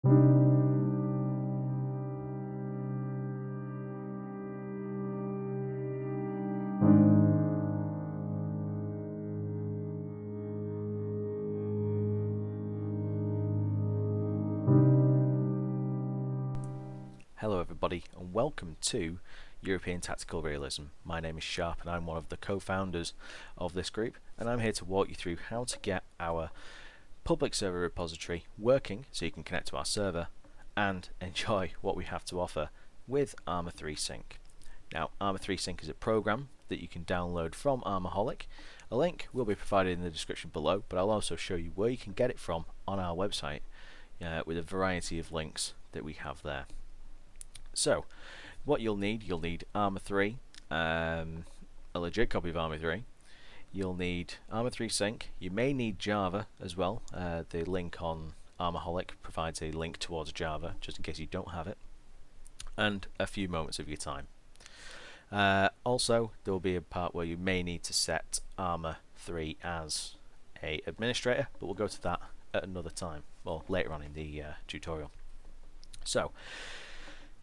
Hello everybody and welcome to European Tactical Realism. My name is Sharp and I'm one of the co-founders of this group, and I'm here to walk you through how to get our public server repository working so you can connect to our server and enjoy what we have to offer with Armour 3 Sync. Now, Armour 3 Sync is a program that you can download from Armourholic. A link will be provided in the description below, but I'll also show you where you can get it from on our website with a variety of links that we have there. So, what you'll need Armour 3, a legit copy of Armour 3. You'll need Armour 3 Sync. You may need Java as well. The link on Armourholic provides a link towards Java, just in case you don't have it. And a few moments of your time. Also, there will be a part where you may need to set Armour 3 as a administrator, but we'll go to that at another time, or later on in the tutorial. So,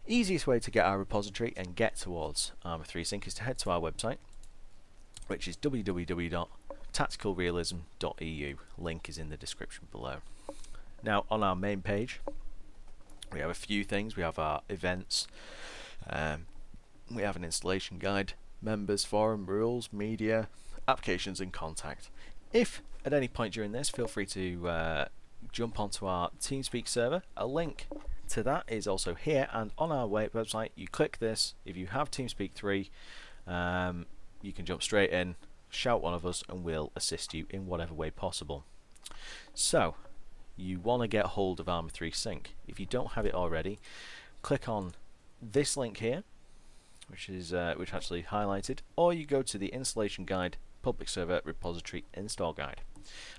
easiest way to get our repository and get towards Armour 3 Sync is to head to our website, which is www.tacticalrealism.eu. Link is in the description below. Now, on our main page, we have a few things. We have our events, we have an installation guide, members, forum, rules, media, applications and contact. If at any point during this, feel free to jump onto our Teamspeak server. A link to that is also here and on our website. You click this. If you have Teamspeak 3, you can jump straight in, shout one of us, and we'll assist you in whatever way possible. So, you want to get hold of Armour 3 Sync. If you don't have it already, click on this link here, which is actually highlighted, or you go to the installation guide, public server repository install guide.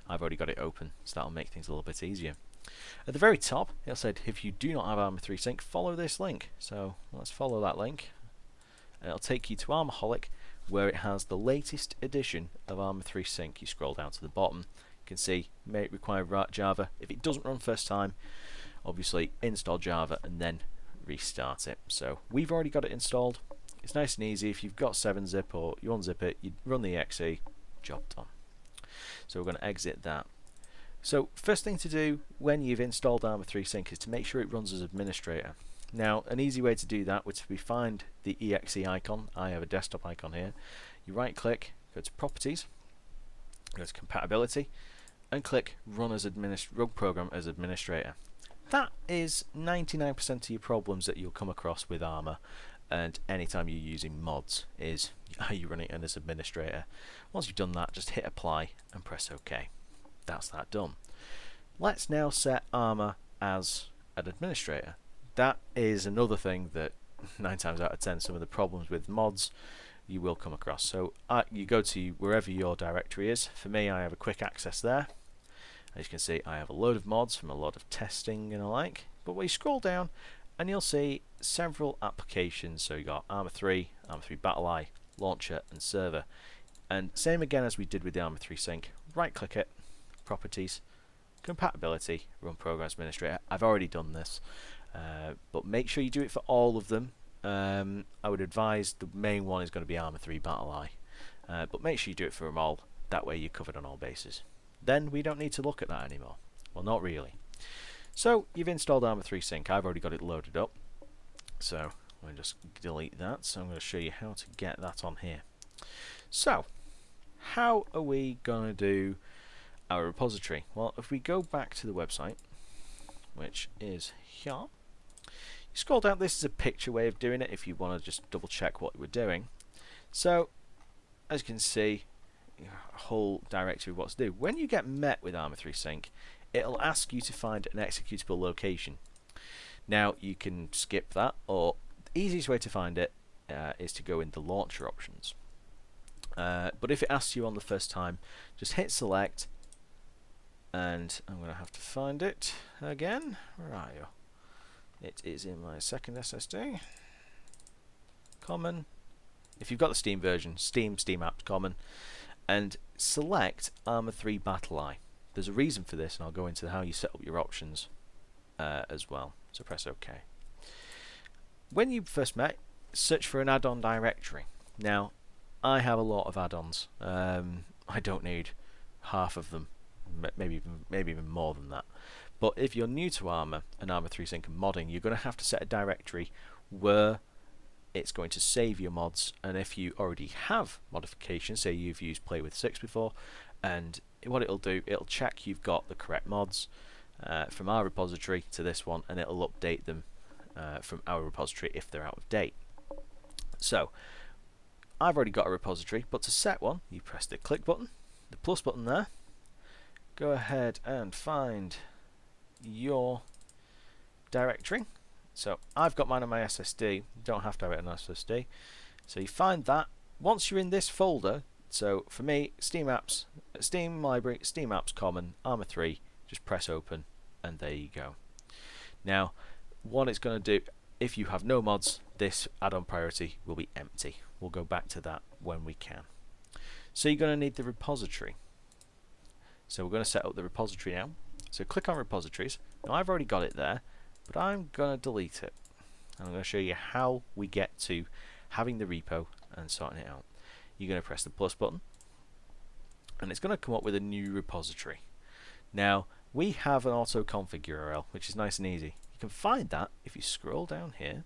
I've already got it open, so that'll make things a little bit easier. At the very top, it said if you do not have Armour 3 Sync, follow this link. So let's follow that link, and it'll take you to Armourholic, where it has the latest edition of Armour 3 Sync. You scroll down to the bottom, you can see may require Java. If it doesn't run first time, obviously install Java and then restart it. So we've already got it installed. It's nice and easy. If you've got 7-zip or you unzip it, you run the exe, job done. So we're going to exit that. So first thing to do when you've installed Armour 3 Sync is to make sure it runs as administrator. Now, an easy way to do that would be find the exe icon. I have a desktop icon here. You right click, go to properties, go to compatibility, and click run program as administrator. That is 99% of your problems that you'll come across with Armour, and anytime you're using mods is are you running it as administrator. Once you've done that, just hit apply and press OK. That's that done. Let's now set Armour as an administrator. That is another thing that 9 times out of 10 some of the problems with mods you will come across. So you go to wherever your directory is. For me, I have a quick access there. As you can see, I have a load of mods from a lot of testing and the like. But when you scroll down, and you'll see several applications. So you got Armour 3, Armour 3 BattleEye, Launcher and Server. And same again as we did with the Armour 3 Sync. Right click it, Properties, Compatibility, Run Program Administrator. I've already done this, but make sure you do it for all of them. I would advise the main one is going to be Armour 3 BattleEye, but make sure you do it for them all. That way you're covered on all bases. Then we don't need to look at that anymore. Well, not really. So you've installed Armour 3 Sync. I've already got it loaded up, so I'm going to just delete that. So I'm going to show you how to get that on here. So how are we going to do our repository? Well, if we go back to the website, which is here, you scroll down. This is a picture way of doing it if you want to just double check what we're doing. So as you can see, a whole directory of what to do. When you get met with Armour 3 Sync, it'll ask you to find an executable location. Now you can skip that, or the easiest way to find it is to go in the launcher options. But if it asks you on the first time, just hit select, and I'm going to have to find it again. Where are you? It is in my second SSD. Common. If you've got the Steam version, Steam Apps Common, and select Armour 3 BattleEye. There's a reason for this, and I'll go into how you set up your options as well. So press OK. When you first met, search for an add-on directory. Now, I have a lot of add-ons. I don't need half of them, maybe even more than that. But if you're new to Armour and Armour 3 Sync and modding, you're going to have to set a directory where it's going to save your mods. And if you already have modifications, say you've used Play with 6 before, and what it'll do, it'll check you've got the correct mods from our repository to this one, and it'll update them from our repository if they're out of date. So I've already got a repository, but to set one, you press the click button, the plus button there, go ahead and find your directory. So I've got mine on my SSD, you don't have to have it on SSD. So you find that. Once you're in this folder, so for me, Steam Apps, Steam Library, Steam Apps Common, Armour 3, just press open, and there you go. Now, what it's going to do, if you have no mods, this add-on priority will be empty. We'll go back to that when we can. So you're going to need the repository. So we're going to set up the repository now. So click on repositories. Now I've already got it there, but I'm going to delete it. And I'm going to show you how we get to having the repo and sorting it out. You're going to press the plus button, and it's going to come up with a new repository. Now we have an auto config URL, which is nice and easy. You can find that if you scroll down here,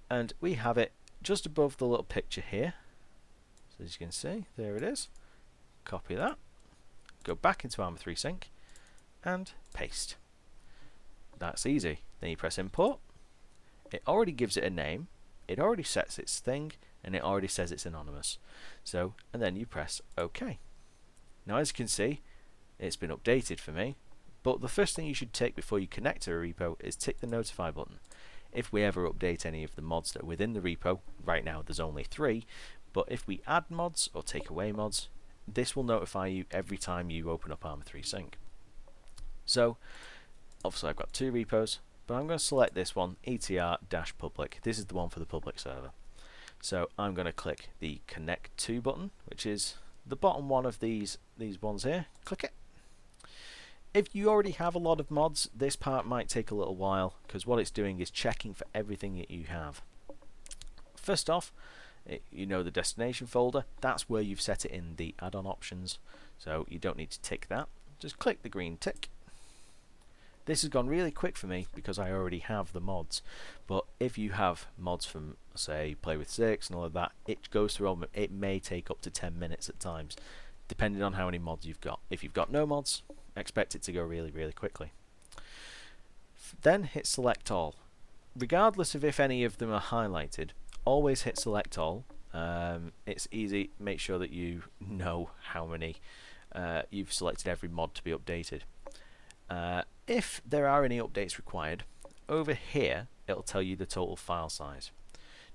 and we have it just above the little picture here. So as you can see, there it is. Copy that, go back into Armour 3 Sync, and paste. That's easy. Then you press import. It already gives it a name, it already sets its thing, and it already says it's anonymous. So, and then you press OK. Now as you can see, it's been updated for me, but the first thing you should tick before you connect to a repo is tick the notify button. If we ever update any of the mods that are within the repo, right now there's only 3, but if we add mods or take away mods, this will notify you every time you open up Armour 3 Sync. So obviously I've got 2 repos, but I'm going to select this one, etr-public. This is the one for the public server. So I'm going to click the connect to button, which is the bottom one of these ones here. Click it. If you already have a lot of mods, this part might take a little while, because what it's doing is checking for everything that you have. First off, you know the destination folder, that's where you've set it in the add-on options, so you don't need to tick that. Just click the green tick. This has gone really quick for me because I already have the mods, but if you have mods from, say, Play with 6 and all of that, it goes through them. It may take up to 10 minutes at times, depending on how many mods you've got. If you've got no mods, expect it to go really, really quickly. Then hit select all. Regardless of if any of them are highlighted, always hit select all. It's easy. Make sure that you know how many you've selected every mod to be updated. If there are any updates required, over here it'll tell you the total file size.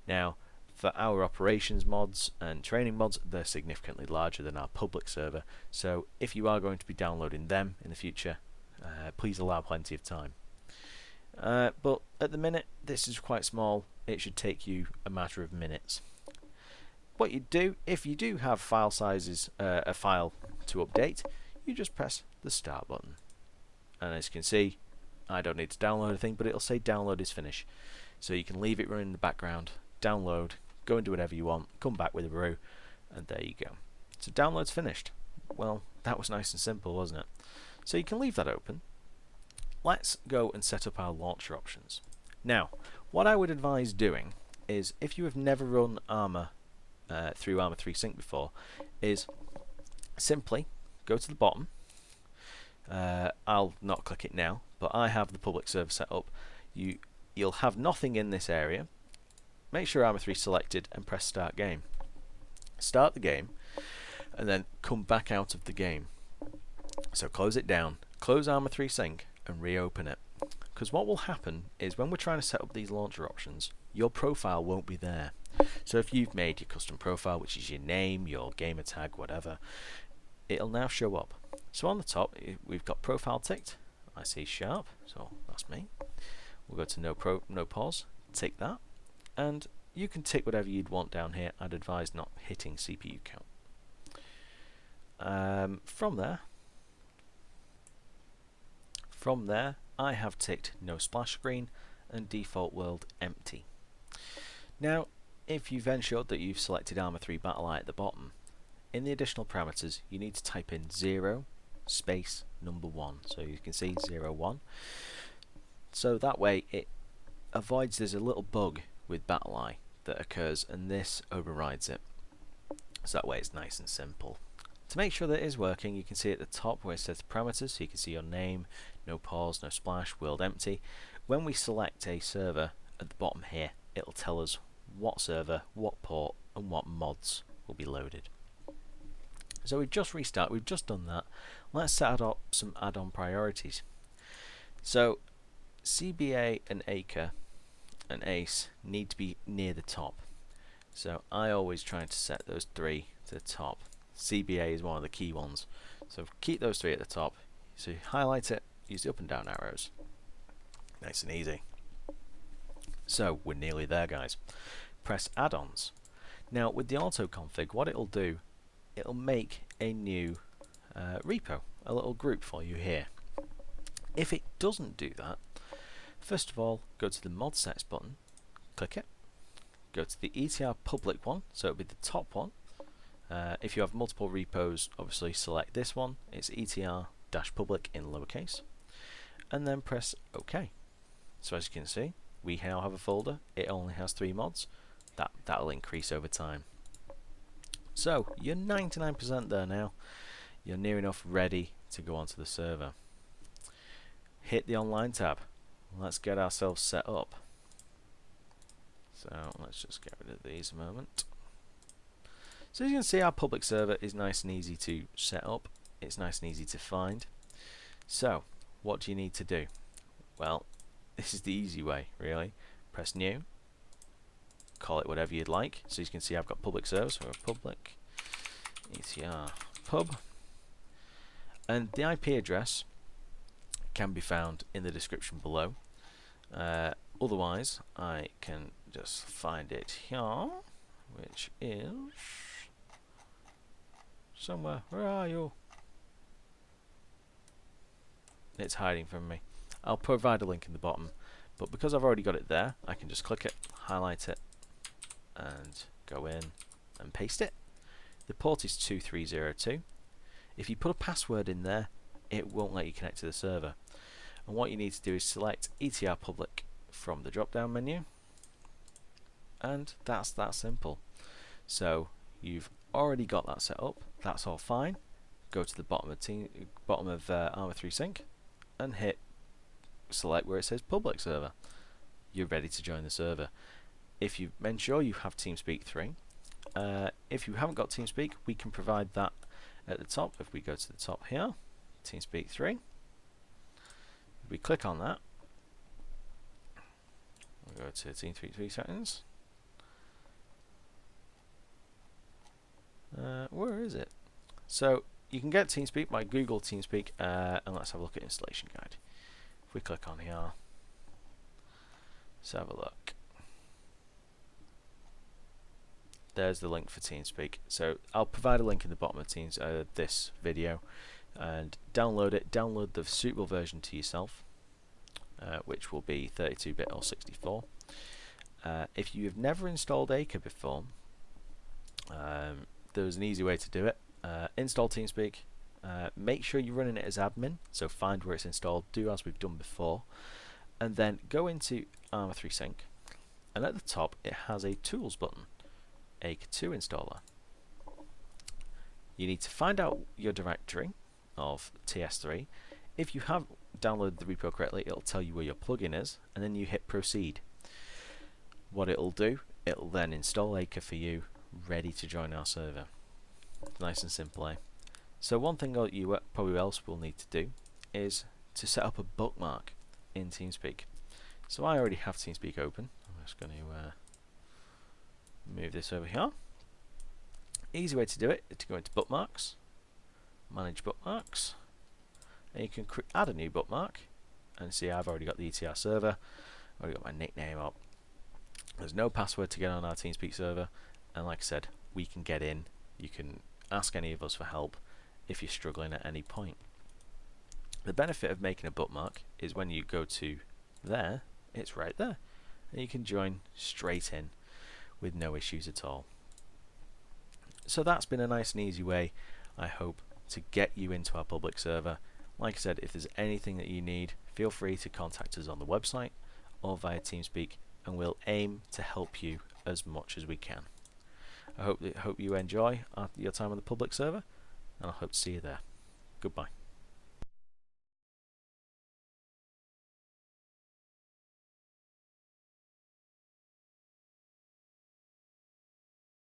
Now for our operations mods and training mods, they're significantly larger than our public server, so if you are going to be downloading them in the future, please allow plenty of time. But at the minute this is quite small, it should take you a matter of minutes. What you do, if you do have file sizes, a file to update, you just press the start button. And as you can see, I don't need to download a thing, but it'll say download is finished. So you can leave it running in the background, download, go and do whatever you want, come back with a brew, and there you go. So download's finished. Well, that was nice and simple, wasn't it? So you can leave that open. Let's go and set up our launcher options. Now, what I would advise doing is, if you have never run Armour through Armour 3 Sync before, is simply go to the bottom. I'll not click it now, but I have the public server set up. You'll have nothing in this area. Make sure Armour 3 selected and press start game. Start the game and then come back out of the game. So close it down, close Armour 3 Sync and reopen it. Because what will happen is when we're trying to set up these launcher options, your profile won't be there. So if you've made your custom profile, which is your name, your gamer tag, whatever, it'll now show up. So on the top we've got profile ticked. I see sharp, so that's me. We'll go to no pause, tick that, and you can tick whatever you'd want down here. I'd advise not hitting CPU count. From there I have ticked no splash screen and default world empty. Now, if you've ensured that you've selected Arma 3 Battleye at the bottom, in the additional parameters you need to type in 0 space number 1. So you can see 0 1. So that way it avoids, there's a little bug with Battleye that occurs and this overrides it. So that way it's nice and simple. To make sure that it is working, you can see at the top where it says parameters, so you can see your name, no pause, no splash, world empty. When we select a server at the bottom here, it'll tell us what server, what port and what mods will be loaded. So we've just restarted, we've just done that. Let's set up some add-on priorities. So CBA and Acre and Ace need to be near the top. So I always try to set those three to the top. CBA is one of the key ones. So keep those three at the top. So you highlight it, use the up and down arrows. Nice and easy. So we're nearly there, guys. Press add-ons. Now with the auto config, what it'll do, it'll make a new repo, a little group for you here. If it doesn't do that, first of all, go to the mod sets button, click it, go to the ETR public one, so it'll be the top one. If you have multiple repos, obviously select this one, it's ETR-public in lowercase, and then press OK. So as you can see, we now have a folder, it only has 3 mods, that'll increase over time. So you're 99% there now, you're near enough ready to go onto the server. Hit the online tab, let's get ourselves set up. So let's just get rid of these a moment. So as you can see, our public server is nice and easy to set up, it's nice and easy to find. So what do you need to do? Well, this is the easy way really. Press new, call it whatever you'd like. So you can see I've got public server, so public ETR pub, and the IP address can be found in the description below. Otherwise I can just find it here, which is somewhere. Where are you? It's hiding from me. I'll provide a link in the bottom, but because I've already got it there, I can just click it, highlight it, and go in and paste it. The port is 2302. If you put a password in there, it won't let you connect to the server. And what you need to do is select ETR public from the drop down menu, and that's that simple. So you've already got that set up, that's all fine. Go to the bottom of Arma 3 Sync and hit select where it says public server. You're ready to join the server. If you ensure you have Teamspeak 3, if you haven't got Teamspeak, we can provide that at the top. If we go to the top here, Teamspeak 3, if we click on that, we'll go to Teamspeak 3 settings. Where is it? So you can get Teamspeak by Google Teamspeak, and let's have a look at installation guide. If we click on here, let's have a look. There's the link for Teamspeak. So I'll provide a link in the bottom of this video, and download it. Download the suitable version to yourself, which will be 32-bit or 64. If you have never installed Acre before, there's an easy way to do it. Install Teamspeak. Make sure you're running it as admin, so find where it's installed, do as we've done before, and then go into Arma 3 Sync, and at the top it has a tools button, Acre 2 installer. You need to find out your directory of TS3. If you have downloaded the repo correctly, it'll tell you where your plugin is, and then you hit proceed. What it'll do, it'll then install Acre for you, ready to join our server. Nice and simple, eh? So one thing that you probably else will need to do is to set up a bookmark in Teamspeak. So I already have Teamspeak open. I'm just going to move this over here. Easy way to do it is to go into bookmarks, manage bookmarks, and you can add a new bookmark, and see I've already got the ETR server, I've already got my nickname up. There's no password to get on our Teamspeak server, and like I said, we can get in. You can ask any of us for help if you're struggling at any point. The benefit of making a bookmark is when you go to there, it's right there, and you can join straight in with no issues at all. So that's been a nice and easy way, I hope, to get you into our public server. Like I said, if there's anything that you need, feel free to contact us on the website or via Teamspeak, and we'll aim to help you as much as we can. I hope you enjoy your time on the public server, and I hope to see you there. Goodbye.